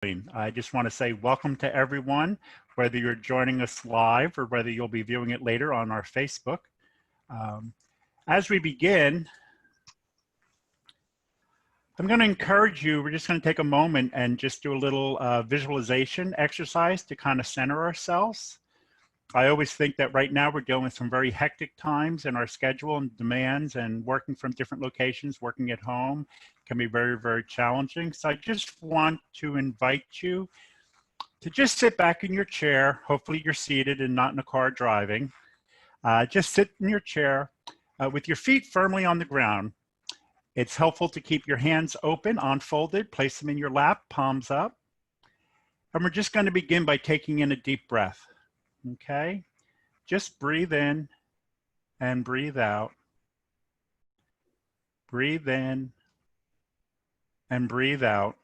I just want to say welcome to everyone, whether you're joining us live or whether you'll be viewing it later on our Facebook. As we begin, I'm going to encourage you, we're just going to take a moment and just do a little visualization exercise to kind of center ourselves. I always think that right now we're dealing with some very hectic times in our schedule and demands, and working from different locations, working at home can be very, very challenging. So I just want to invite you to just sit back in your chair. Hopefully you're seated and not in a car driving. Just sit in your chair with your feet firmly on the ground. It's helpful to keep your hands open, unfolded, place them in your lap, palms up. And we're just going to begin by taking in a deep breath. Okay, just breathe in and breathe out. Breathe in and breathe out.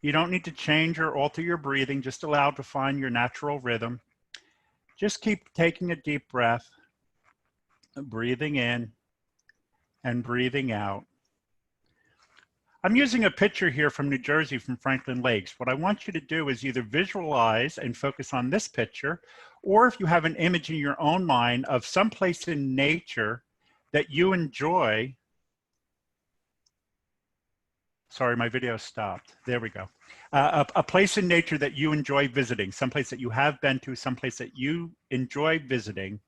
You don't need to change or alter your breathing, just allow it to find your natural rhythm. Just keep taking a deep breath, breathing in and breathing out. I'm using a picture here from New Jersey, from Franklin Lakes. What I want you to do is either visualize and focus on this picture, or if you have an image in your own mind of some place in nature that you enjoy. Sorry, my video stopped. There we go. A place in nature that you enjoy visiting, someplace that you have been to, someplace that you enjoy visiting.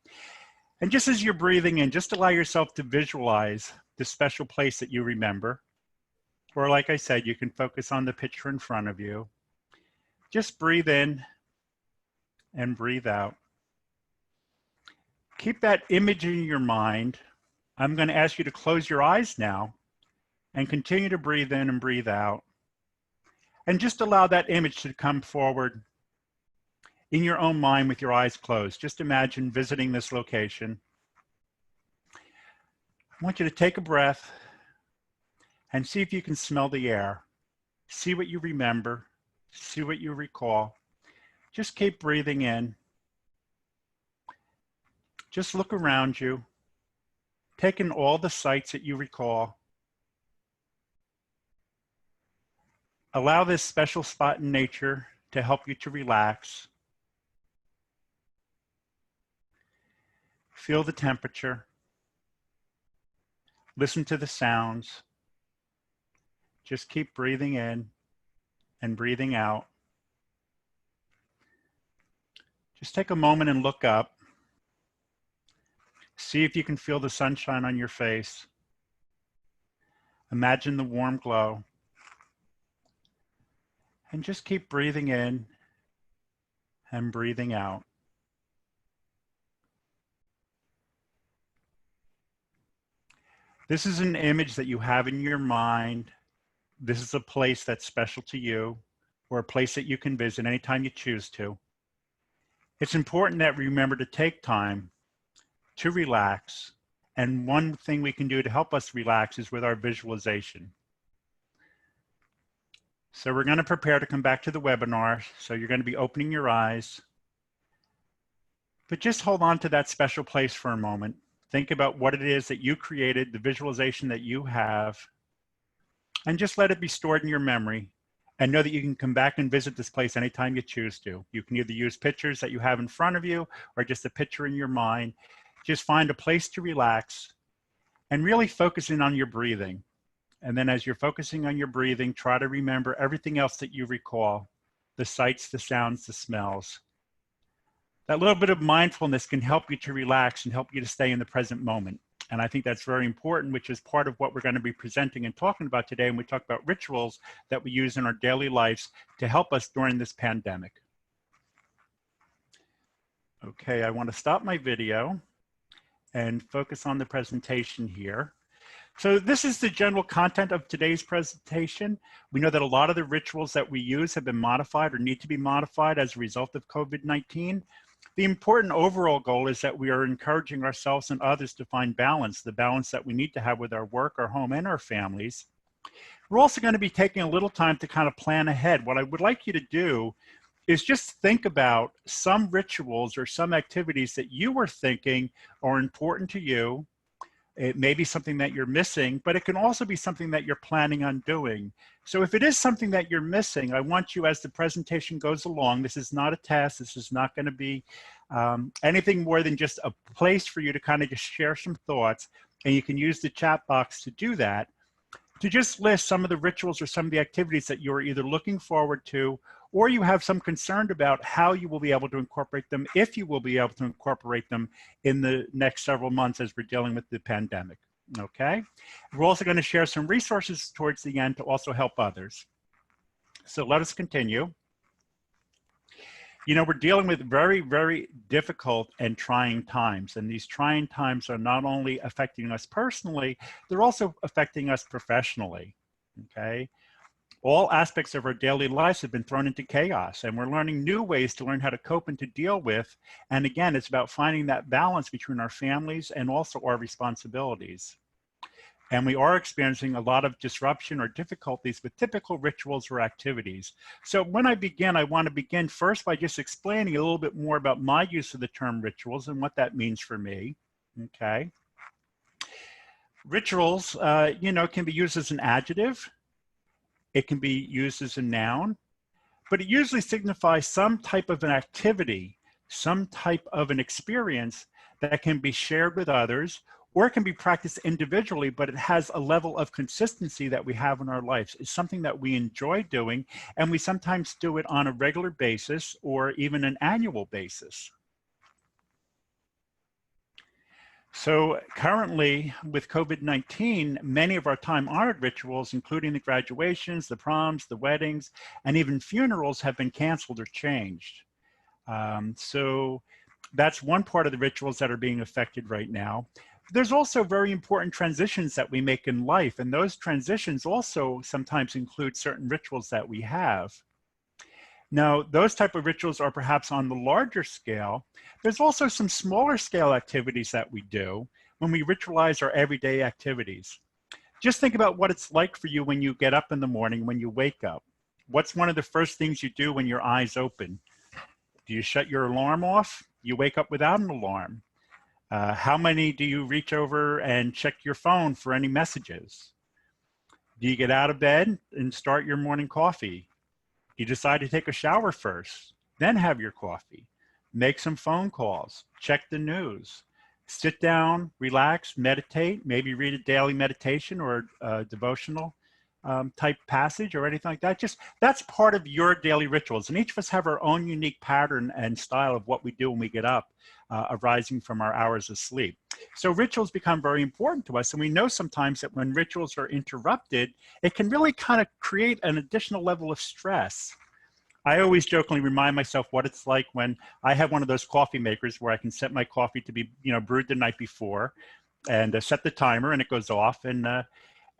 And just as you're breathing in, just allow yourself to visualize this special place that you remember. Or like I said, you can focus on the picture in front of you. Just breathe in and breathe out. Keep that image in your mind. I'm going to ask you to close your eyes now and continue to breathe in and breathe out. And just allow that image to come forward in your own mind with your eyes closed. Just imagine visiting this location. I want you to take a breath and see if you can smell the air. See what you remember, see what you recall. Just keep breathing in. Just look around you. Take in all the sights that you recall. Allow this special spot in nature to help you to relax. Feel the temperature. Listen to the sounds. Just keep breathing in and breathing out. Just take a moment and look up. See if you can feel the sunshine on your face. Imagine the warm glow. And just keep breathing in and breathing out. This is an image that you have in your mind. This is a place that's special to you, or a place that you can visit anytime you choose to. It's important that we remember to take time to relax. And one thing we can do to help us relax is with our visualization. So we're going to prepare to come back to the webinar. So you're going to be opening your eyes. But just hold on to that special place for a moment. Think about what it is that you created, the visualization that you have, and just let it be stored in your memory, and know that you can come back and visit this place anytime you choose to. You can either use pictures that you have in front of you or just a picture in your mind. Just find a place to relax and really focus in on your breathing. And then as you're focusing on your breathing, try to remember everything else that you recall, the sights, the sounds, the smells. That little bit of mindfulness can help you to relax and help you to stay in the present moment. And I think that's very important, which is part of what we're going to be presenting and talking about today when we talk about rituals that we use in our daily lives to help us during this pandemic. Okay, I want to stop my video and focus on the presentation here. So this is the general content of today's presentation. We know that a lot of the rituals that we use have been modified or need to be modified as a result of COVID-19. The important overall goal is that we are encouraging ourselves and others to find balance, the balance that we need to have with our work, our home, and our families. We're also going to be taking a little time to kind of plan ahead. What I would like you to do is just think about some rituals or some activities that you were thinking are important to you, It may be something that you're missing, but it can also be something that you're planning on doing. So if it is something that you're missing, I want you, as the presentation goes along, this is not a test, this is not going to be anything more than just a place for you to kind of just share some thoughts, and you can use the chat box to do that, to just list some of the rituals or some of the activities that you're either looking forward to, or you have some concern about how you will be able to incorporate them, if you will be able to incorporate them in the next several months as we're dealing with the pandemic, okay? We're also going to share some resources towards the end to also help others. So let us continue. You know, we're dealing with very, very difficult and trying times, and these trying times are not only affecting us personally, they're also affecting us professionally, okay? All aspects of our daily lives have been thrown into chaos, and we're learning new ways to learn how to cope and to deal with. And again, it's about finding that balance between our families and also our responsibilities. And we are experiencing a lot of disruption or difficulties with typical rituals or activities. So when I begin, I want to begin first by just explaining a little bit more about my use of the term rituals and what that means for me, okay? Rituals, you know, can be used as an adjective. It can be used as a noun, but it usually signifies some type of an activity, some type of an experience that can be shared with others, or it can be practiced individually, but it has a level of consistency that we have in our lives. It's something that we enjoy doing, and we sometimes do it on a regular basis or even an annual basis. So currently, with COVID-19, many of our time-honored rituals, including the graduations, the proms, the weddings, and even funerals, have been canceled or changed. So that's one part of the rituals that are being affected right now. There's also very important transitions that we make in life, and those transitions also sometimes include certain rituals that we have. Now, those type of rituals are perhaps on the larger scale. There's also some smaller scale activities that we do when we ritualize our everyday activities. Just think about what it's like for you when you get up in the morning, when you wake up. What's one of the first things you do when your eyes open? Do you shut your alarm off? You wake up without an alarm. How many do you reach over and check your phone for any messages? Do you get out of bed and start your morning coffee? You decide to take a shower first, then have your coffee, make some phone calls, check the news, sit down, relax, meditate, maybe read a daily meditation or a devotional type passage or anything like that. Just that's part of your daily rituals. And each of us have our own unique pattern and style of what we do when we get up, arising from our hours of sleep. So rituals become very important to us. And we know sometimes that when rituals are interrupted, it can really kind of create an additional level of stress. I always jokingly remind myself what it's like when I have one of those coffee makers where I can set my coffee to be, you know, brewed the night before and set the timer and it goes off. And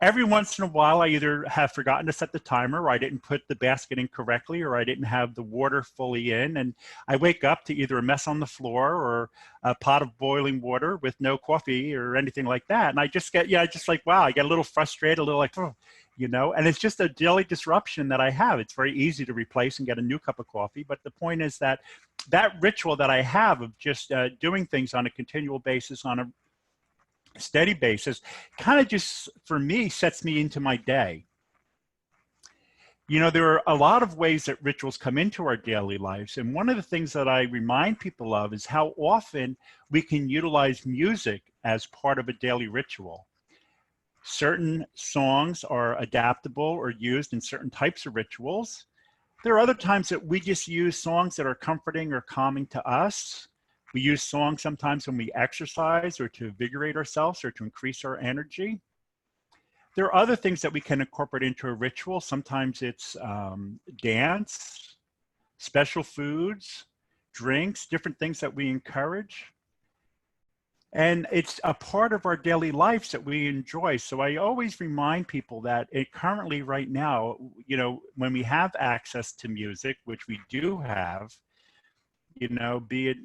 every once in a while, I either have forgotten to set the timer, or I didn't put the basket in correctly, or I didn't have the water fully in. And I wake up to either a mess on the floor or a pot of boiling water with no coffee or anything like that. And I just get, yeah, just like, wow, I get a little frustrated, a little like, oh, you know, and it's just a daily disruption that I have. It's very easy to replace and get a new cup of coffee. But the point is that that ritual that I have of just doing things on a continual basis, on a steady basis, kind of just, for me, sets me into my day. You know, there are a lot of ways that rituals come into our daily lives. And one of the things that I remind people of is how often we can utilize music as part of a daily ritual. Certain songs are adaptable or used in certain types of rituals. There are other times that we just use songs that are comforting or calming to us. We use songs sometimes when we exercise or to invigorate ourselves or to increase our energy. There are other things that we can incorporate into a ritual. Sometimes it's dance, special foods, drinks, different things that we encourage. And it's a part of our daily lives that we enjoy. So I always remind people that currently right now, you know, when we have access to music, which we do have, you know, be it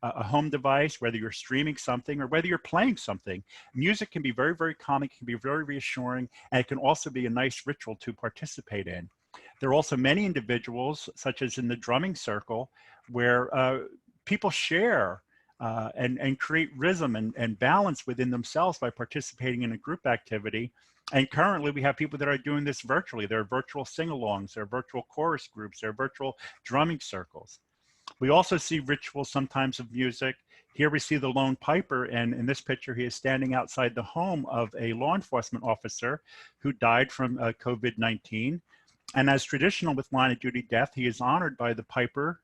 a home device, whether you're streaming something or whether you're playing something, music can be very, very calming, can be very reassuring, and it can also be a nice ritual to participate in. There are also many individuals, such as in the drumming circle, where people share and create rhythm and balance within themselves by participating in a group activity. And currently we have people that are doing this virtually. There are virtual sing-alongs, there are virtual chorus groups, there are virtual drumming circles. We also see rituals sometimes of music. Here we see the lone piper, and in this picture he is standing outside the home of a law enforcement officer who died from COVID-19. And as traditional with line of duty death, he is honored by the piper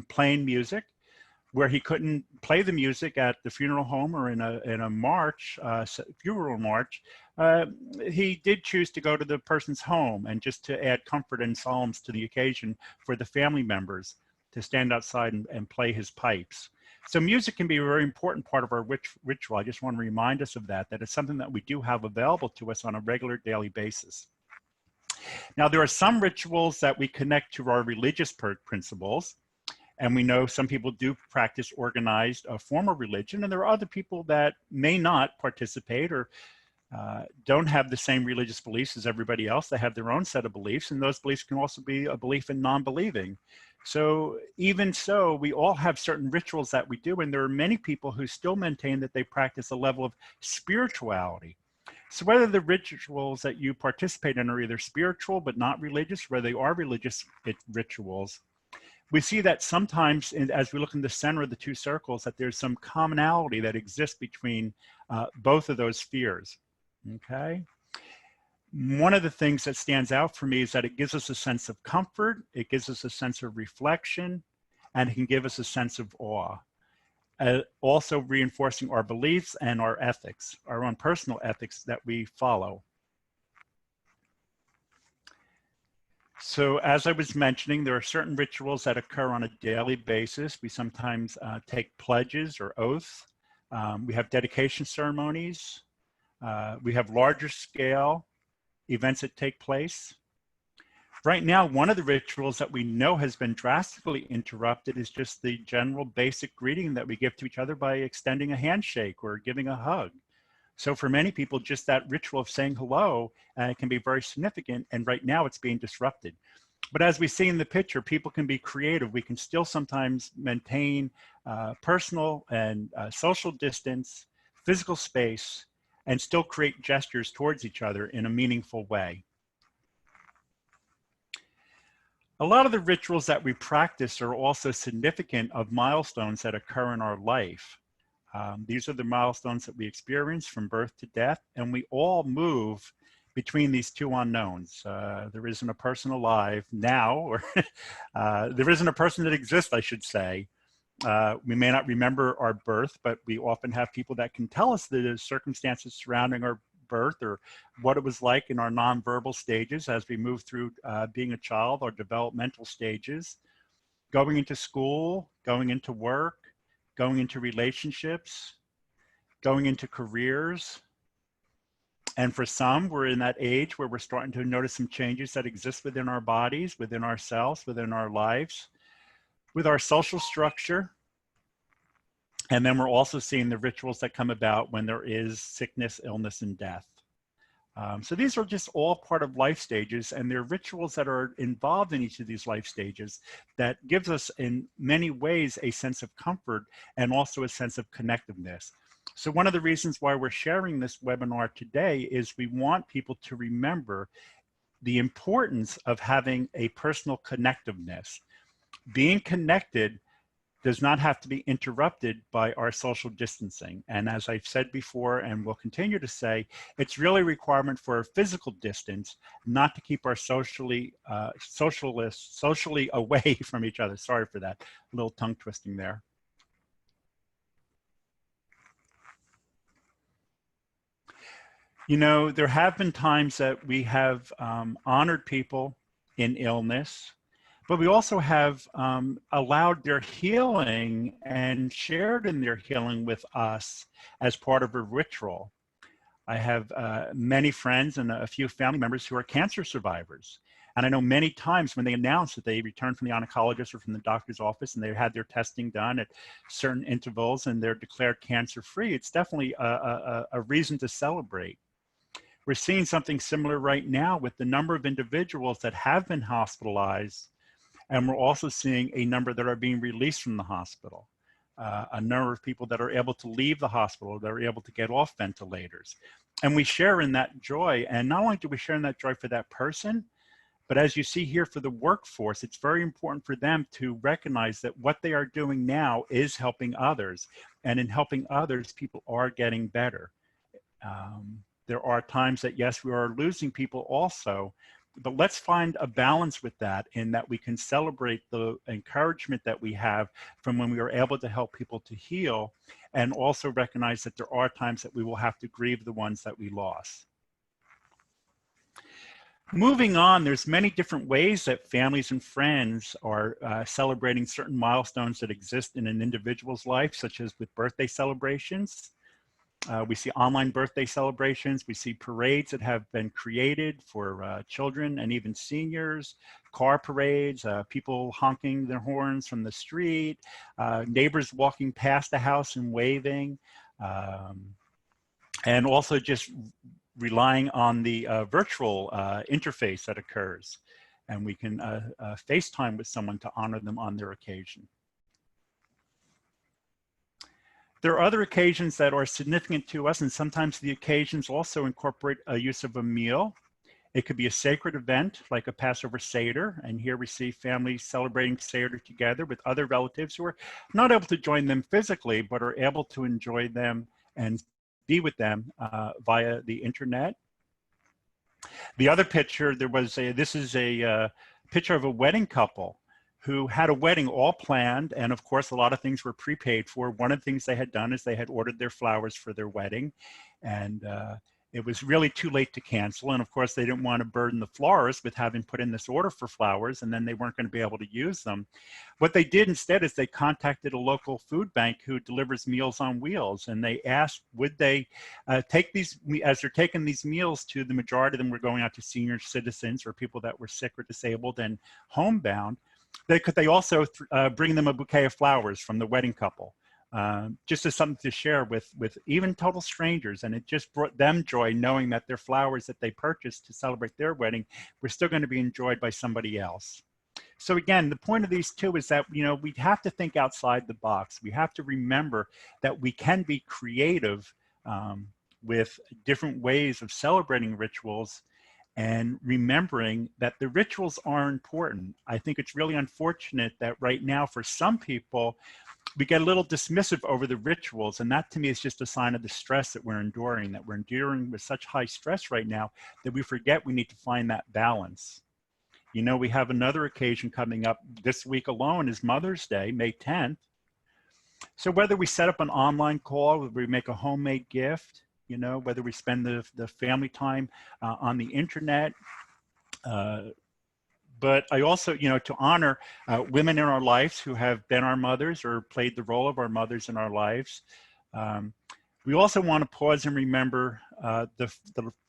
playing music. Where he couldn't play the music at the funeral home or in a march, funeral march, he did choose to go to the person's home and just to add comfort and psalms to the occasion for the family members to stand outside and play his pipes. So music can be a very important part of our ritual. I just want to remind us of that it's something that we do have available to us on a regular daily basis. Now, there are some rituals that we connect to our religious principles. And we know some people do practice organized form of religion, and there are other people that may not participate or don't have the same religious beliefs as everybody else. They have their own set of beliefs, and those beliefs can also be a belief in non-believing. So even so, we all have certain rituals that we do, and there are many people who still maintain that they practice a level of spirituality. So whether the rituals that you participate in are either spiritual but not religious, whether they are religious rituals, we see that sometimes as we look in the center of the two circles, that there's some commonality that exists between both of those spheres, okay? One of the things that stands out for me is that it gives us a sense of comfort, it gives us a sense of reflection, and it can give us a sense of awe. Also reinforcing our beliefs and our ethics, our own personal ethics that we follow. So as I was mentioning, there are certain rituals that occur on a daily basis. We sometimes take pledges or oaths. We have dedication ceremonies. We have larger scale events that take place. Right now, one of the rituals that we know has been drastically interrupted is just the general basic greeting that we give to each other by extending a handshake or giving a hug. So for many people, just that ritual of saying hello can be very significant, and right now it's being disrupted. But as we see in the picture, people can be creative. We can still sometimes maintain personal and social distance, physical space, and still create gestures towards each other in a meaningful way. A lot of the rituals that we practice are also significant of milestones that occur in our life. These are the milestones that we experience from birth to death, and we all move between these two unknowns. There isn't a person alive now, or there isn't a person that exists, I should say. We may not remember our birth, but we often have people that can tell us the circumstances surrounding our birth or what it was like in our nonverbal stages as we move through being a child, our developmental stages, going into school, going into work, going into relationships, going into careers. And for some, we're in that age where we're starting to notice some changes that exist within our bodies, within ourselves, within our lives, with our social structure. And then we're also seeing the rituals that come about when there is sickness, illness, and death. So these are just all part of life stages, and there are rituals that are involved in each of these life stages that gives us in many ways a sense of comfort and also a sense of connectiveness. So one of the reasons why we're sharing this webinar today is we want people to remember the importance of having a personal connectiveness. Being connected does not have to be interrupted by our social distancing. And as I've said before, and will continue to say, it's really a requirement for a physical distance, not to keep our socially away from each other. Sorry for that little tongue twisting there. You know, there have been times that we have honored people in illness, but we also have allowed their healing and shared in their healing with us as part of a ritual. I have many friends and a few family members who are cancer survivors. And I know many times when they announce that they returned from the oncologist or from the doctor's office and they had their testing done at certain intervals and they're declared cancer-free, it's definitely a reason to celebrate. We're seeing something similar right now with the number of individuals that have been hospitalized, and we're also seeing a number that are being released from the hospital. a number of people that are able to leave the hospital, that are able to get off ventilators. And we share in that joy. And not only do we share in that joy for that person, but as you see here for the workforce, it's very important for them to recognize that what they are doing now is helping others. And in helping others, people are getting better. There are times that, yes, we are losing people also, but let's find a balance with that, in that we can celebrate the encouragement that we have from when we are able to help people to heal, and also recognize that there are times that we will have to grieve the ones that we lost. Moving on, there's many different ways that families and friends are celebrating certain milestones that exist in an individual's life, such as with birthday celebrations. We see online birthday celebrations. We see parades that have been created for children and even seniors, car parades, people honking their horns from the street, neighbors walking past the house and waving, and also just relying on the virtual interface that occurs. And we can FaceTime with someone to honor them on their occasion. There are other occasions that are significant to us, and sometimes the occasions also incorporate a use of a meal. It could be a sacred event like a Passover Seder, and here we see families celebrating Seder together with other relatives who are not able to join them physically, but are able to enjoy them and be with them via the internet. The other picture, this is a picture of a wedding couple who had a wedding all planned, and of course a lot of things were prepaid for. One of the things they had done is they had ordered their flowers for their wedding, and it was really too late to cancel. And of course they didn't want to burden the florist with having put in this order for flowers, and then they weren't going to be able to use them. What they did instead is they contacted a local food bank who delivers Meals on Wheels, and they asked, would they take these, as they're taking these meals to, the majority of them were going out to senior citizens or people that were sick or disabled and homebound, could they also bring them a bouquet of flowers from the wedding couple, just as something to share with even total strangers. And it just brought them joy knowing that their flowers that they purchased to celebrate their wedding were still going to be enjoyed by somebody else. So again, the point of these two is that, we have to think outside the box. We have to remember that we can be creative with different ways of celebrating rituals, and remembering that the rituals are important. I think it's really unfortunate that right now for some people, we get a little dismissive over the rituals, and that to me is just a sign of the stress that we're enduring with such high stress right now that we forget we need to find that balance. We have another occasion coming up this week alone is Mother's Day, May 10th. So whether we set up an online call, whether we make a homemade gift, whether we spend the family time on the internet. But I also, to honor women in our lives who have been our mothers or played the role of our mothers in our lives. We also want to pause and remember the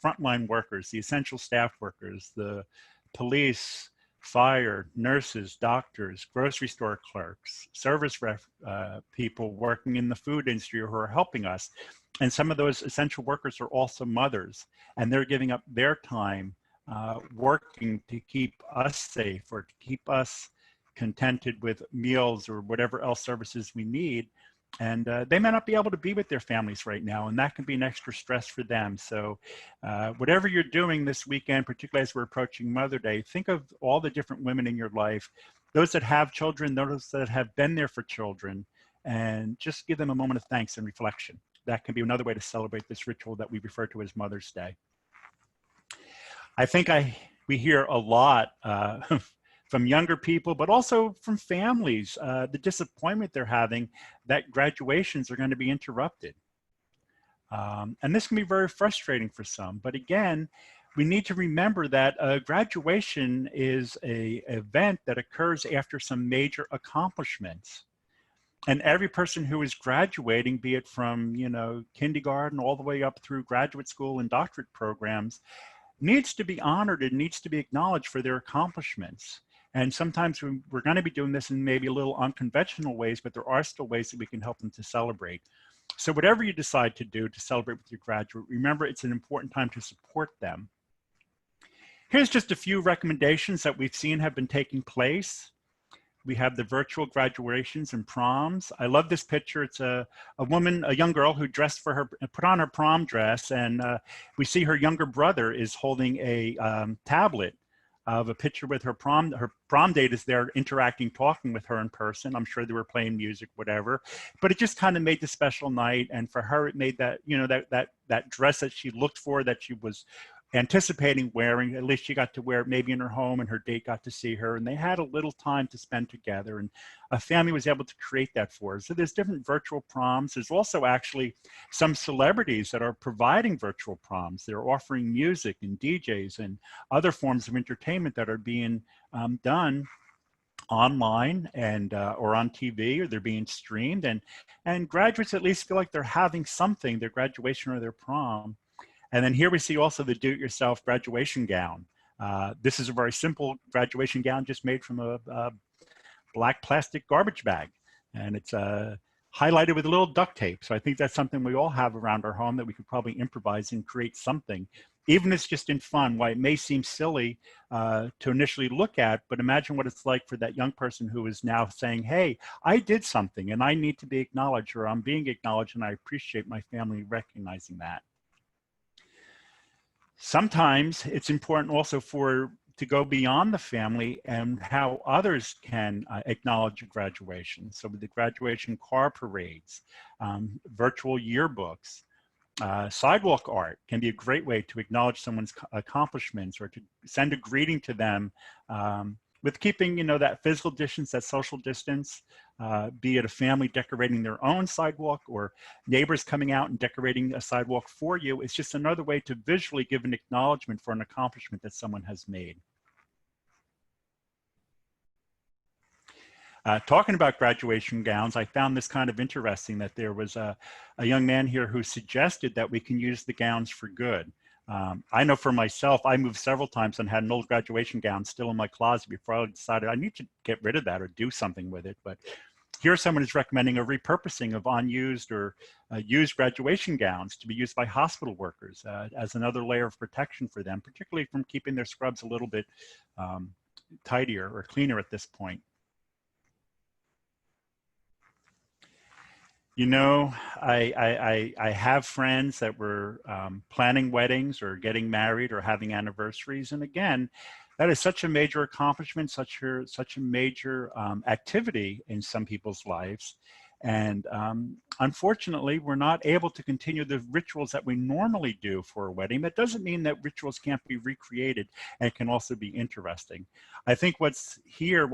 frontline workers, the essential staff workers, the police, fire, nurses, doctors, grocery store clerks, service people working in the food industry who are helping us. And some of those essential workers are also mothers, and they're giving up their time working to keep us safe or to keep us contented with meals or whatever else services we need. And they may not be able to be with their families right now, and that can be an extra stress for them. So whatever you're doing this weekend, particularly as we're approaching Mother's Day, think of all the different women in your life, those that have children, those that have been there for children, and just give them a moment of thanks and reflection. That can be another way to celebrate this ritual that we refer to as Mother's Day. I think we hear a lot from younger people, but also from families, the disappointment they're having that graduations are going to be interrupted. And this can be very frustrating for some. But again, we need to remember that graduation is an event that occurs after some major accomplishments. And every person who is graduating, be it from kindergarten all the way up through graduate school and doctorate programs, needs to be honored and needs to be acknowledged for their accomplishments. And sometimes we're going to be doing this in maybe a little unconventional ways, but there are still ways that we can help them to celebrate. So whatever you decide to do to celebrate with your graduate, remember it's an important time to support them. Here's just a few recommendations that we've seen have been taking place. We have the virtual graduations and proms. I love this picture. It's a woman, a young girl who dressed for her, put on her prom dress, and we see her younger brother is holding a tablet of a picture with her prom date is there interacting, talking with her in person. I'm sure they were playing music, whatever, but it just kind of made the special night. And for her, it made that, you know, that dress that she looked for, that she was anticipating wearing, at least she got to wear it maybe in her home, and her date got to see her, and they had a little time to spend together, and a family was able to create that for her. So there's different virtual proms. There's also actually some celebrities that are providing virtual proms. They're offering music and DJs and other forms of entertainment that are being done online and or on TV, or they're being streamed, and graduates at least feel like they're having something, their graduation or their prom. And then here we see also the do-it-yourself graduation gown. This is a very simple graduation gown just made from a black plastic garbage bag. And it's highlighted with a little duct tape. So I think that's something we all have around our home that we could probably improvise and create something, even if it's just in fun. Why it may seem silly to initially look at, but imagine what it's like for that young person who is now saying, hey, I did something and I need to be acknowledged, or I'm being acknowledged, and I appreciate my family recognizing that. Sometimes it's important also to go beyond the family and how others can acknowledge a graduation. So with the graduation car parades, virtual yearbooks, sidewalk art can be a great way to acknowledge someone's accomplishments, or to send a greeting to them with keeping, you know, that physical distance, that social distance, be it a family decorating their own sidewalk or neighbors coming out and decorating a sidewalk for you. It's just another way to visually give an acknowledgement for an accomplishment that someone has made. Talking about graduation gowns, I found this kind of interesting, that there was a young man here who suggested that we can use the gowns for good. I know for myself, I moved several times and had an old graduation gown still in my closet before I decided I need to get rid of that or do something with it. But here someone is recommending a repurposing of unused or used graduation gowns to be used by hospital workers as another layer of protection for them, particularly from keeping their scrubs a little bit tidier or cleaner at this point. You know, I have friends that were planning weddings or getting married or having anniversaries. And again, that is such a major accomplishment, such a major activity in some people's lives. And unfortunately, we're not able to continue the rituals that we normally do for a wedding. That doesn't mean that rituals can't be recreated and can also be interesting. I think what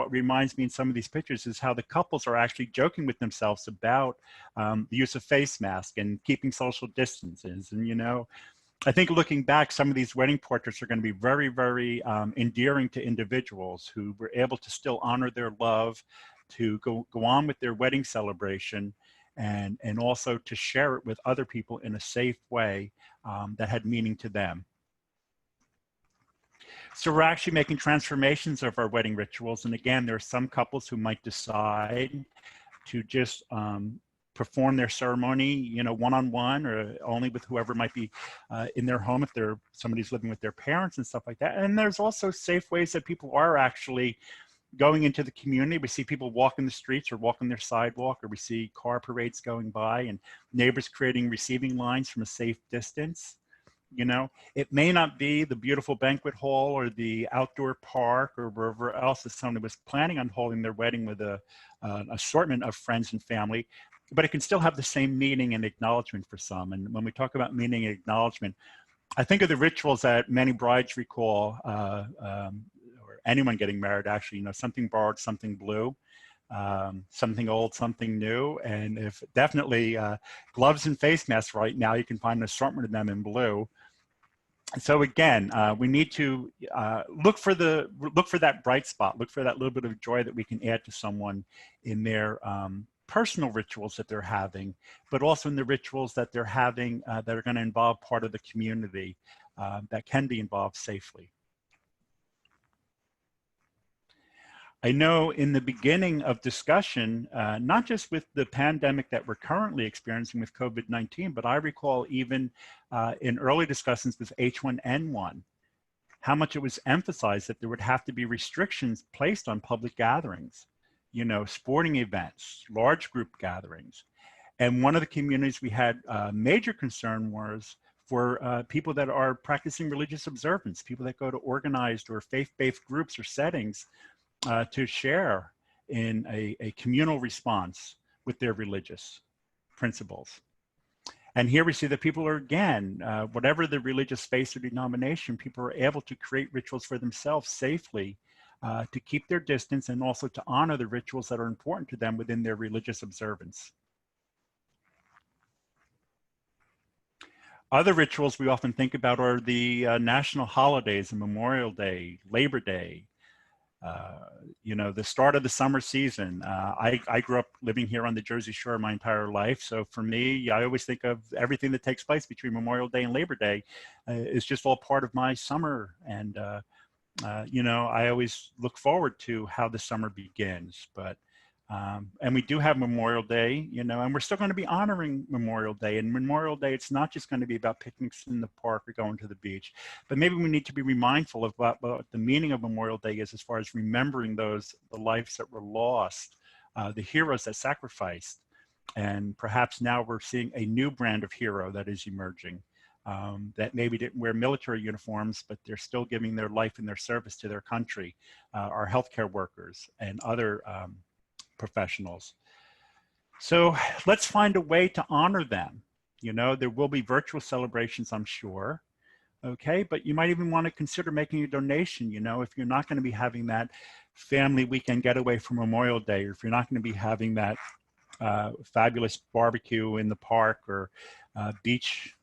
reminds me in some of these pictures is how the couples are actually joking with themselves about the use of face masks and keeping social distances. And, you know, I think looking back, some of these wedding portraits are going to be very, very endearing to individuals who were able to still honor their love, to go on with their wedding celebration, and also to share it with other people in a safe way that had meaning to them. So we're actually making transformations of our wedding rituals. And again, there are some couples who might decide to just perform their ceremony, you know, one-on-one or only with whoever might be in their home, if somebody's living with their parents and stuff like that. And there's also safe ways that people are actually going into the community. We see people walking the streets or walking their sidewalk, or we see car parades going by and neighbors creating receiving lines from a safe distance. You know, it may not be the beautiful banquet hall or the outdoor park or wherever else that somebody was planning on holding their wedding with an assortment of friends and family, but it can still have the same meaning and acknowledgement for some. And when we talk about meaning and acknowledgement, I think of the rituals that many brides recall, or anyone getting married actually, you know, something borrowed, something blue, something old, something new. And if definitely gloves and face masks right now, you can find an assortment of them in blue. So again, we need to look for that bright spot, look for that little bit of joy that we can add to someone in their personal rituals that they're having, but also in the rituals that they're having that are going to involve part of the community that can be involved safely. I know in the beginning of discussion, not just with the pandemic that we're currently experiencing with COVID-19, but I recall even in early discussions with H1N1, how much it was emphasized that there would have to be restrictions placed on public gatherings. sporting events, large group gatherings. And one of the communities we had major concern was for people that are practicing religious observance, people that go to organized or faith-based groups or settings to share in a communal response with their religious principles. And here we see that people are, again, whatever the religious faith or denomination, people are able to create rituals for themselves safely to keep their distance and also to honor the rituals that are important to them within their religious observance. Other rituals we often think about are the national holidays, Memorial Day, Labor Day, the start of the summer season. I grew up living here on the Jersey Shore my entire life. So for me, I always think of everything that takes place between Memorial Day and Labor Day is just all part of my summer. And, I always look forward to how the summer begins. But and we do have Memorial Day, and we're still going to be honoring Memorial Day. And Memorial Day, it's not just going to be about picnics in the park or going to the beach, but maybe we need to be mindful of what the meaning of Memorial Day is as far as remembering the lives that were lost, the heroes that sacrificed. And perhaps now we're seeing a new brand of hero that is emerging. That maybe didn't wear military uniforms, but they're still giving their life and their service to their country, our healthcare workers and other professionals. So let's find a way to honor them. There will be virtual celebrations, I'm sure. Okay, but you might even want to consider making a donation, if you're not going to be having that family weekend getaway for Memorial Day, or if you're not going to be having that fabulous barbecue in the park or beach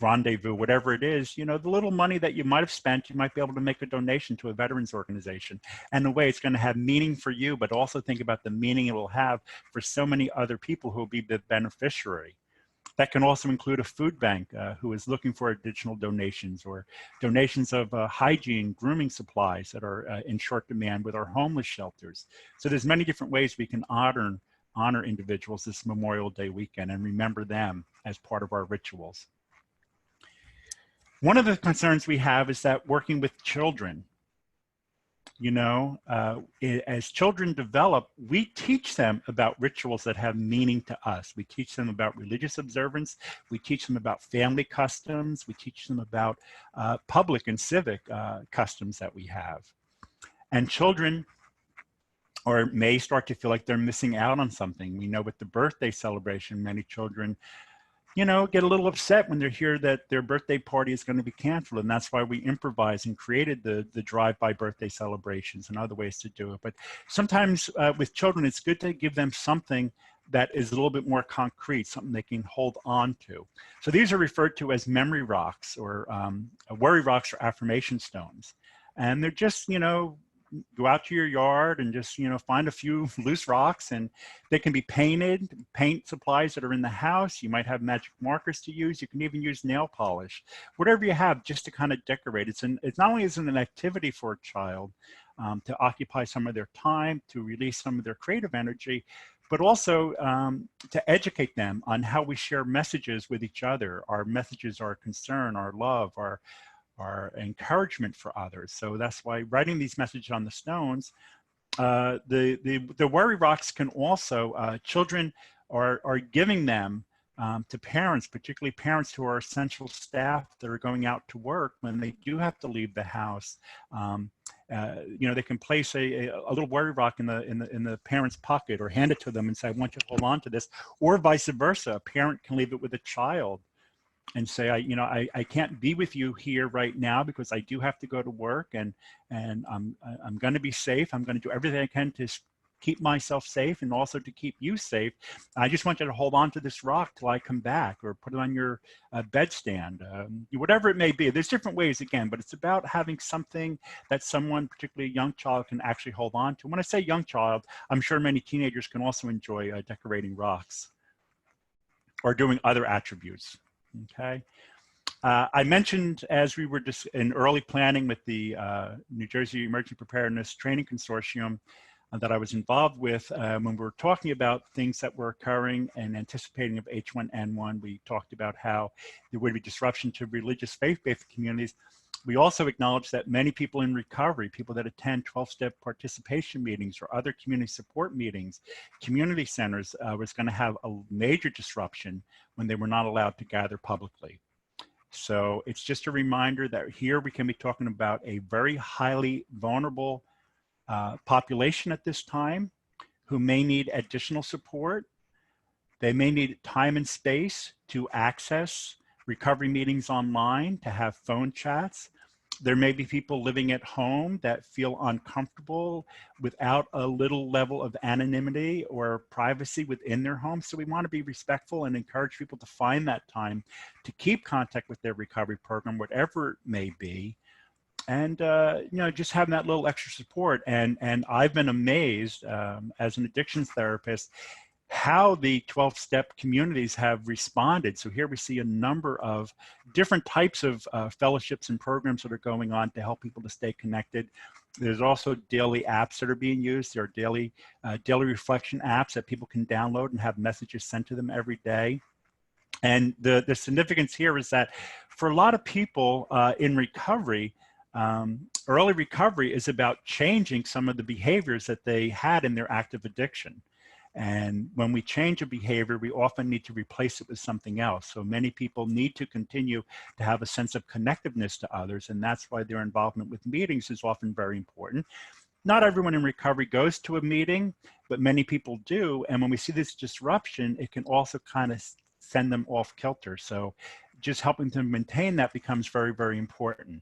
rendezvous, whatever it is, the little money that you might have spent, you might be able to make a donation to a veterans organization. And in a way, it's going to have meaning for you, but also think about the meaning it will have for so many other people who will be the beneficiary. That can also include a food bank who is looking for additional donations, or donations of hygiene, grooming supplies that are in short demand with our homeless shelters. So there's many different ways we can honor individuals this Memorial Day weekend and remember them as part of our rituals. One of the concerns we have is that working with children, as children develop, we teach them about rituals that have meaning to us. We teach them about religious observance. We teach them about family customs. We teach them about public and civic customs that we have. And children may start to feel like they're missing out on something. We know with the birthday celebration, many children get a little upset when they hear that their birthday party is going to be canceled. And that's why we improvised and created the drive-by birthday celebrations and other ways to do it. But sometimes with children, it's good to give them something that is a little bit more concrete, something they can hold on to. So these are referred to as memory rocks or worry rocks or affirmation stones. And they're just, go out to your yard and just, find a few loose rocks, and they can be painted, paint supplies that are in the house. You might have magic markers to use. You can even use nail polish, whatever you have just to kind of decorate. It's not only is it an activity for a child to occupy some of their time, to release some of their creative energy, but also to educate them on how we share messages with each other, our messages, our concern, our love, our encouragement for others. So that's why writing these messages on the stones, the worry rocks can also, children are giving them to parents, particularly parents who are essential staff that are going out to work when they do have to leave the house. They can place a little worry rock in the parent's pocket or hand it to them and say, I want you to hold on to this, or vice versa. A parent can leave it with a child and say, I can't be with you here right now because I do have to go to work, and I'm going to be safe. I'm going to do everything I can to keep myself safe and also to keep you safe. I just want you to hold on to this rock till I come back, or put it on your bedstand, whatever it may be. There's different ways again, but it's about having something that someone, particularly a young child, can actually hold on to. When I say young child, I'm sure many teenagers can also enjoy decorating rocks or doing other attributes. Okay. I mentioned, as we were just in early planning with the New Jersey Emergency Preparedness Training Consortium that I was involved with, when we were talking about things that were occurring and anticipating of H1N1, we talked about how there would be disruption to religious faith-based communities. We also acknowledge that many people in recovery, people that attend 12-step participation meetings or other community support meetings, community centers, was going to have a major disruption when they were not allowed to gather publicly. So it's just a reminder that here we can be talking about a very highly vulnerable population at this time who may need additional support. They may need time and space to access recovery meetings online, to have phone chats. There may be people living at home that feel uncomfortable without a little level of anonymity or privacy within their home. So we want to be respectful and encourage people to find that time to keep contact with their recovery program, whatever it may be. And, you know, just having that little extra support. And I've been amazed as an addictions therapist how the 12-step communities have responded. So here we see a number of different types of fellowships and programs that are going on to help people to stay connected. There's also daily apps that are being used. There are daily reflection apps that people can download and have messages sent to them every day. And the significance here is that for a lot of people in recovery, early recovery is about changing some of the behaviors that they had in their active addiction. And when we change a behavior, we often need to replace it with something else. So many people need to continue to have a sense of connectiveness to others, and that's why their involvement with meetings is often very important. Not everyone in recovery goes to a meeting, but many people do. And when we see this disruption, it can also kind of send them off kilter. So just helping them maintain that becomes very, very important.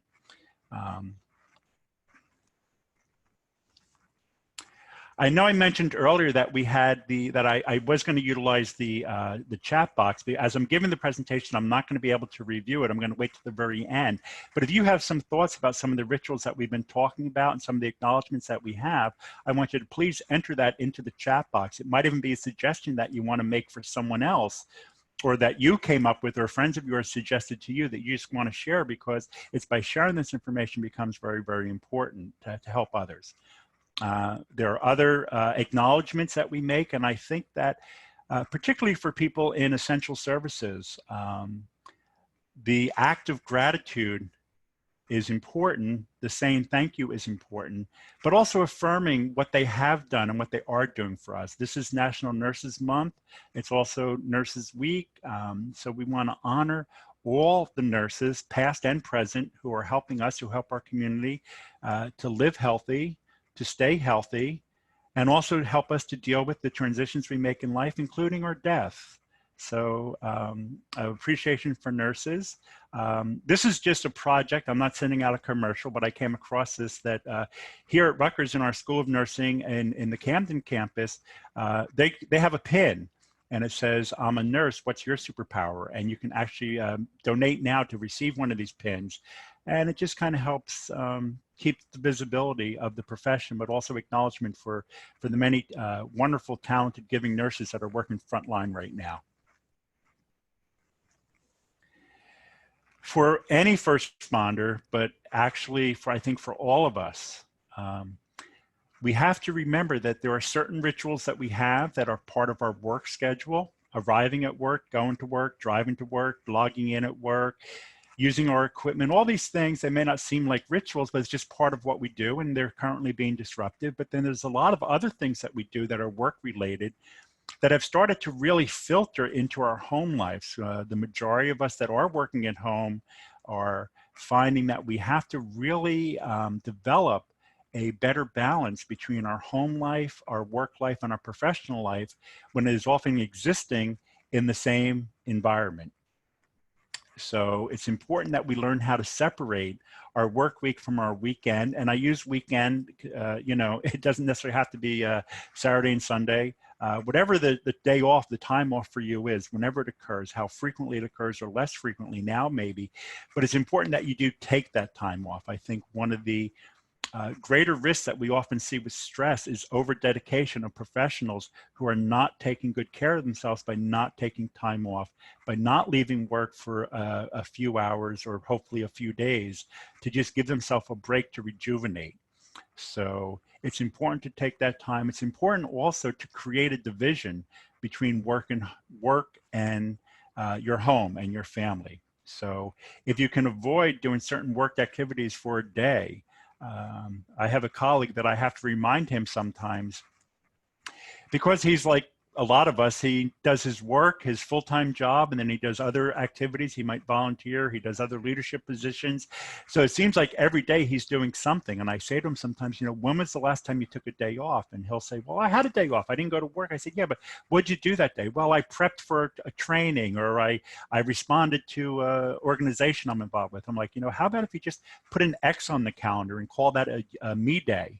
I know I mentioned earlier that we had I was going to utilize the chat box, but as I'm giving the presentation, I'm not going to be able to review it. I'm going to wait to the very end. But if you have some thoughts about some of the rituals that we've been talking about and some of the acknowledgements that we have, I want you to please enter that into the chat box. It might even be a suggestion that you want to make for someone else, or that you came up with, or friends of yours suggested to you that you just want to share, because it's by sharing this information becomes very, very important to help others. There are other acknowledgements that we make, and I think that particularly for people in essential services, the act of gratitude is important. The saying thank you is important, but also affirming what they have done and what they are doing for us. This is National Nurses Month. It's also Nurses Week. So we want to honor all the nurses, past and present, who are helping us, who help our community to live healthy, to stay healthy, and also help us to deal with the transitions we make in life, including our death. So appreciation for nurses. This is just a project. I'm not sending out a commercial, but I came across this that here at Rutgers in our School of Nursing and in the Camden campus, they have a pin, and it says, "I'm a nurse, what's your superpower?" And you can actually donate now to receive one of these pins. And it just kind of helps keep the visibility of the profession, but also acknowledgement for the many wonderful, talented, giving nurses that are working frontline right now. For any first responder, but actually I think for all of us, we have to remember that there are certain rituals that we have that are part of our work schedule: arriving at work, going to work, driving to work, logging in at work, using our equipment. All these things, they may not seem like rituals, but it's just part of what we do, and they're currently being disrupted. But then there's a lot of other things that we do that are work related that have started to really filter into our home lives. The majority of us that are working at home are finding that we have to really develop a better balance between our home life, our work life, and our professional life when it is often existing in the same environment. So it's important that we learn how to separate our work week from our weekend. And I use weekend, you know, it doesn't necessarily have to be Saturday and Sunday. Whatever the day off, the time off for you is, whenever it occurs, how frequently it occurs or less frequently now maybe. But it's important that you do take that time off. I think one of the greater risks that we often see with stress is over-dedication of professionals who are not taking good care of themselves by not taking time off, by not leaving work for a few hours or hopefully a few days to just give themselves a break to rejuvenate. So it's important to take that time. It's important also to create a division between work and your home and your family. So if you can avoid doing certain work activities for a day, I have a colleague that I have to remind him sometimes, because he's like a lot of us, he does his work, his full-time job, and then he does other activities. He might volunteer, he does other leadership positions. So it seems like every day he's doing something. And I say to him sometimes, you know, when was the last time you took a day off? And he'll say, well, I had a day off. I didn't go to work. I said, yeah, but what'd you do that day? Well, I prepped for a training, or I responded to an organization I'm involved with. I'm like, you know, how about if you just put an X on the calendar and call that a me day?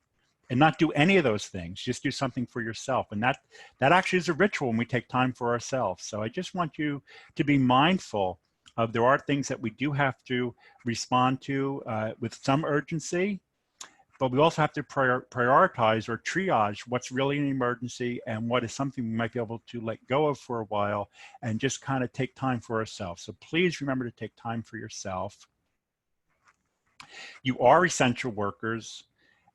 And not do any of those things, just do something for yourself. And that actually is a ritual when we take time for ourselves. So I just want you to be mindful of, there are things that we do have to respond to with some urgency, but we also have to prioritize or triage what's really an emergency and what is something we might be able to let go of for a while and just kind of take time for ourselves. So please remember to take time for yourself. You are essential workers.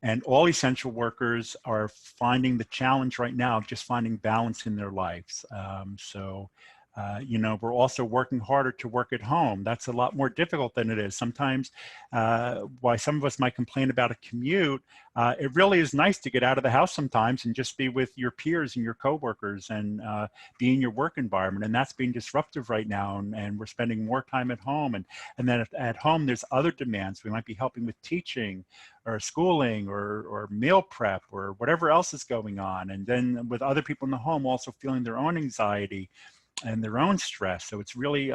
And all essential workers are finding the challenge right now of just finding balance in their lives. You know, we're also working harder to work at home. That's a lot more difficult than it is. Sometimes, why some of us might complain about a commute, it really is nice to get out of the house sometimes and just be with your peers and your coworkers and be in your work environment. And that's being disruptive right now. And we're spending more time at home. And then at home, there's other demands. We might be helping with teaching or schooling or meal prep or whatever else is going on. And then with other people in the home also feeling their own anxiety and their own stress. So it's really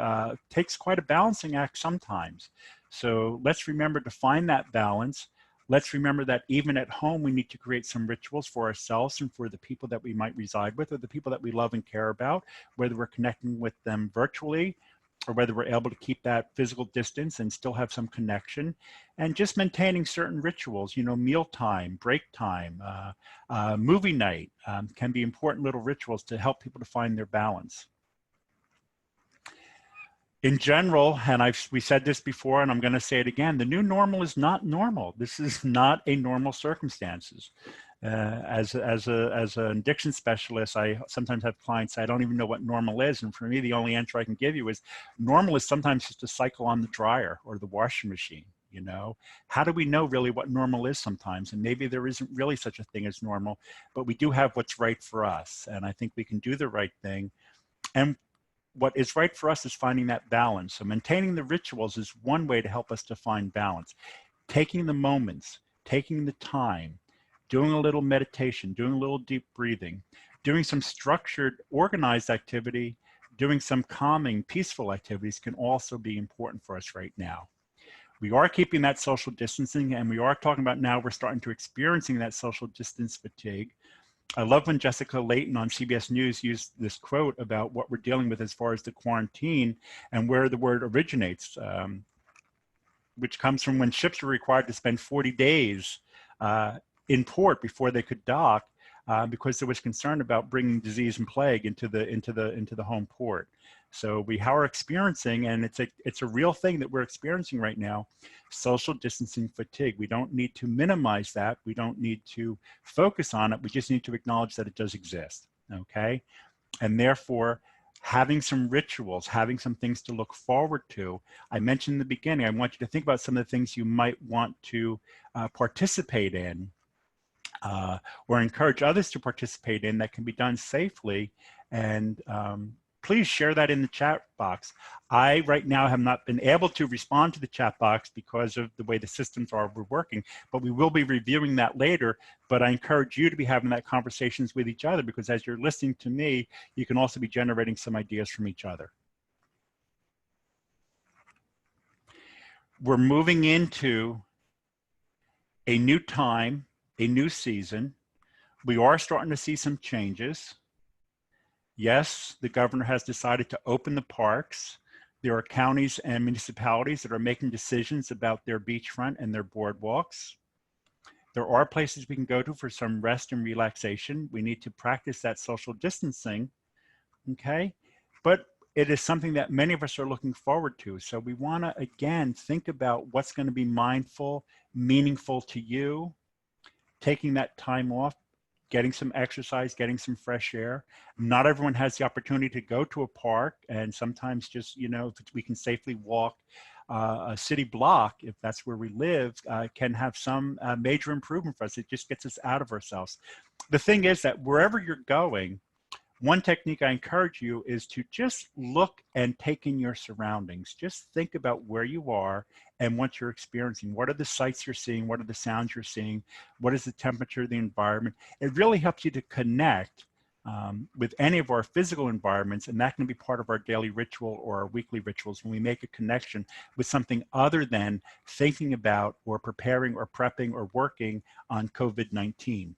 takes quite a balancing act sometimes. So let's remember to find that balance. Let's remember that even at home, we need to create some rituals for ourselves and for the people that we might reside with, or the people that we love and care about, whether we're connecting with them virtually or whether we're able to keep that physical distance and still have some connection, and just maintaining certain rituals, you know, mealtime, break time, movie night can be important little rituals to help people to find their balance. In general, and we said this before, and I'm going to say it again, the new normal is not normal. This is not a normal circumstances. As an addiction specialist, I sometimes have clients say, I don't even know what normal is. And for me, the only answer I can give you is normal is sometimes just a cycle on the dryer or the washing machine. You know, how do we know really what normal is sometimes? And maybe there isn't really such a thing as normal, but we do have what's right for us. And I think we can do the right thing. And what is right for us is finding that balance. So maintaining the rituals is one way to help us to find balance. Taking the moments, taking the time, doing a little meditation, doing a little deep breathing, doing some structured, organized activity, doing some calming, peaceful activities can also be important for us right now. We are keeping that social distancing, and we are talking about now we're starting to experiencing that social distance fatigue. I love when Jessica Layton on CBS News used this quote about what we're dealing with as far as the quarantine and where the word originates, which comes from when ships were required to spend 40 days in port before they could dock, because there was concern about bringing disease and plague into the home port. So we are experiencing, and it's a real thing that we're experiencing right now, social distancing fatigue. We don't need to minimize that. We don't need to focus on it. We just need to acknowledge that it does exist, okay? And therefore, having some rituals, having some things to look forward to. I mentioned in the beginning, I want you to think about some of the things you might want to participate in, or encourage others to participate in that can be done safely. And please share that in the chat box. I right now have not been able to respond to the chat box because of the way the systems are working, but we will be reviewing that later. But I encourage you to be having that conversations with each other, because as you're listening to me, you can also be generating some ideas from each other. We're moving into a new time, a new season. We are starting to see some changes. Yes, the governor has decided to open the parks. There are counties and municipalities that are making decisions about their beachfront and their boardwalks. There are places we can go to for some rest and relaxation. We need to practice that social distancing, okay? But it is something that many of us are looking forward to. So we wanna, again, think about what's gonna be mindful, meaningful to you, taking that time off getting some exercise, getting some fresh air. Not everyone has the opportunity to go to a park, and sometimes just, you know, if we can safely walk a city block, if that's where we live, can have some major improvement for us. It just gets us out of ourselves. The thing is that wherever you're going, one technique I encourage you is to just look and take in your surroundings. Just think about where you are and what you're experiencing. What are the sights you're seeing? What are the sounds you're seeing? What is the temperature of the environment? It really helps you to connect with any of our physical environments, and that can be part of our daily ritual or our weekly rituals when we make a connection with something other than thinking about or preparing or prepping or working on COVID-19.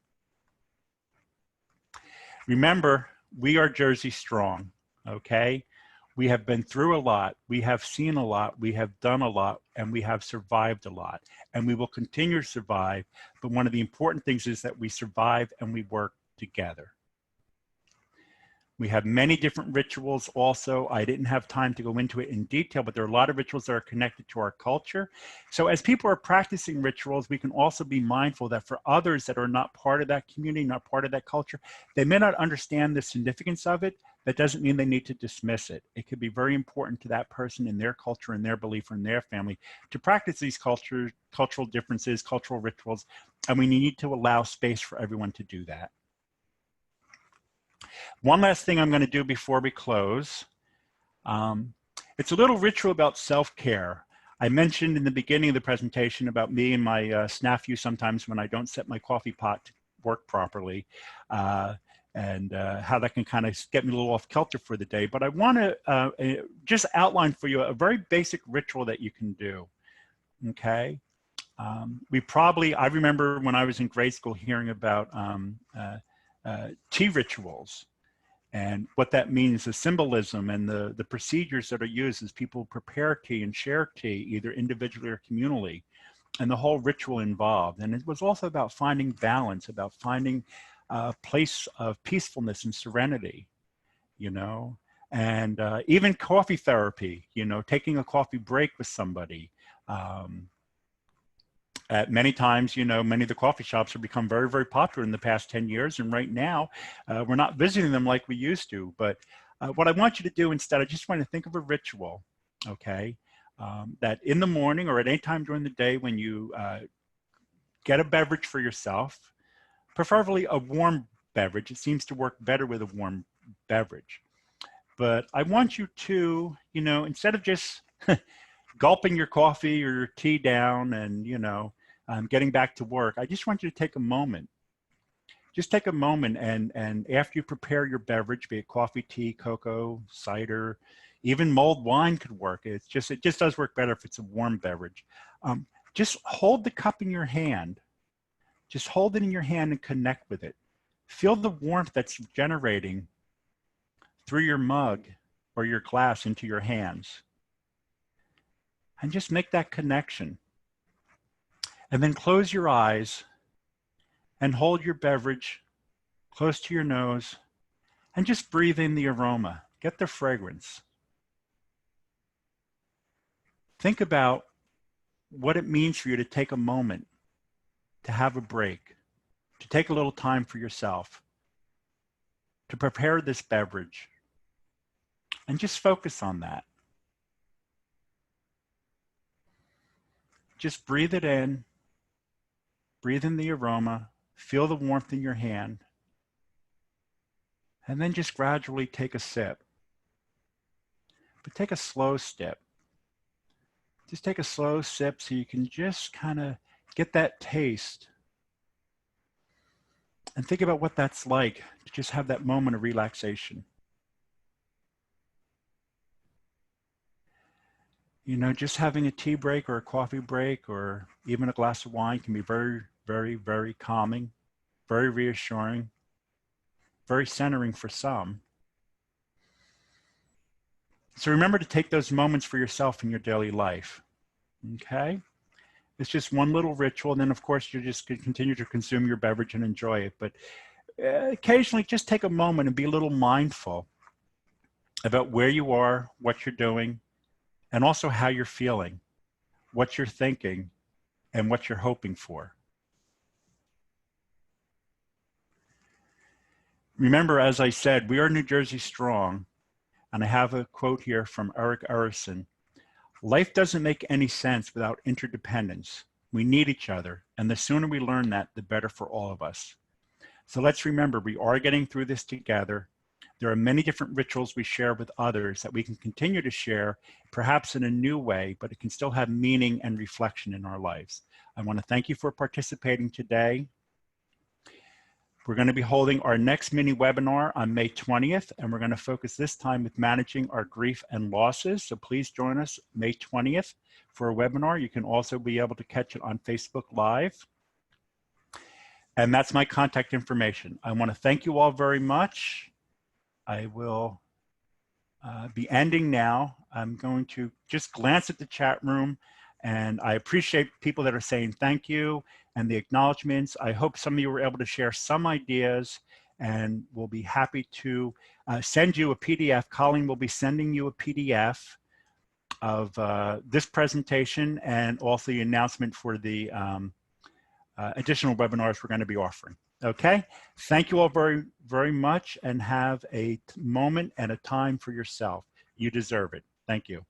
Remember, we are Jersey strong, okay? We have been through a lot, we have seen a lot, we have done a lot, and we have survived a lot. And we will continue to survive, but one of the important things is that we survive and we work together. We have many different rituals also. I didn't have time to go into it in detail, but there are a lot of rituals that are connected to our culture. So as people are practicing rituals, we can also be mindful that for others that are not part of that community, not part of that culture, they may not understand the significance of it. That doesn't mean they need to dismiss it. It could be very important to that person in their culture and their belief or in their family to practice these cultural differences, cultural rituals, and we need to allow space for everyone to do that. One last thing I'm going to do before we close. It's a little ritual about self-care. I mentioned in the beginning of the presentation about me and my snafu sometimes when I don't set my coffee pot to work properly, and how that can kind of get me a little off kilter for the day. But I want to just outline for you a very basic ritual that you can do, okay? I remember when I was in grade school hearing about tea rituals and what that means, the symbolism and the procedures that are used as people prepare tea and share tea, either individually or communally, and the whole ritual involved. And it was also about finding balance, about finding a place of peacefulness and serenity, you know, and even coffee therapy, you know, taking a coffee break with somebody. At many times, you know, many of the coffee shops have become very, very popular in the past 10 years. And right now, we're not visiting them like we used to. But what I want you to do instead, I just want to think of a ritual, okay, that in the morning or at any time during the day when you get a beverage for yourself, preferably a warm beverage. It seems to work better with a warm beverage. But I want you to, you know, instead of just gulping your coffee or your tea down and, you know, getting back to work, I just want you to take a moment. Just take a moment and after you prepare your beverage, be it coffee, tea, cocoa, cider, even mulled wine could work. It just does work better if it's a warm beverage. Just hold the cup in your hand. Just hold it in your hand and connect with it. Feel the warmth that's generating through your mug or your glass into your hands. And just make that connection. And then close your eyes and hold your beverage close to your nose and just breathe in the aroma. Get the fragrance. Think about what it means for you to take a moment, to have a break, to take a little time for yourself, to prepare this beverage, and just focus on that. Just breathe it in, breathe in the aroma, feel the warmth in your hand, and then just gradually take a sip. But take a slow sip. Just take a slow sip so you can just kind of get that taste and think about what that's like to just have that moment of relaxation. You know, just having a tea break or a coffee break or even a glass of wine can be very, very, very calming, very reassuring, very centering for some. So remember to take those moments for yourself in your daily life, okay? It's just one little ritual, and then of course you just continue to consume your beverage and enjoy it. But occasionally just take a moment and be a little mindful about where you are, what you're doing, and also how you're feeling, what you're thinking, and what you're hoping for. Remember, as I said, we are New Jersey strong. And I have a quote here from Eric Erikson. Life doesn't make any sense without interdependence. We need each other. And the sooner we learn that, the better for all of us. So let's remember, we are getting through this together. There are many different rituals we share with others that we can continue to share, perhaps in a new way, but it can still have meaning and reflection in our lives. I want to thank you for participating today. We're going to be holding our next mini webinar on May 20th, and we're going to focus this time with managing our grief and losses. So please join us May 20th for a webinar. You can also be able to catch it on Facebook Live. And that's my contact information. I want to thank you all very much. I will be ending now. I'm going to just glance at the chat room, and I appreciate people that are saying thank you and the acknowledgements. I hope some of you were able to share some ideas, and we'll be happy to send you a PDF. Colleen will be sending you a PDF of this presentation and also the announcement for the additional webinars we're going to be offering. Okay, thank you all very, very much, and have a moment and a time for yourself. You deserve it. Thank you.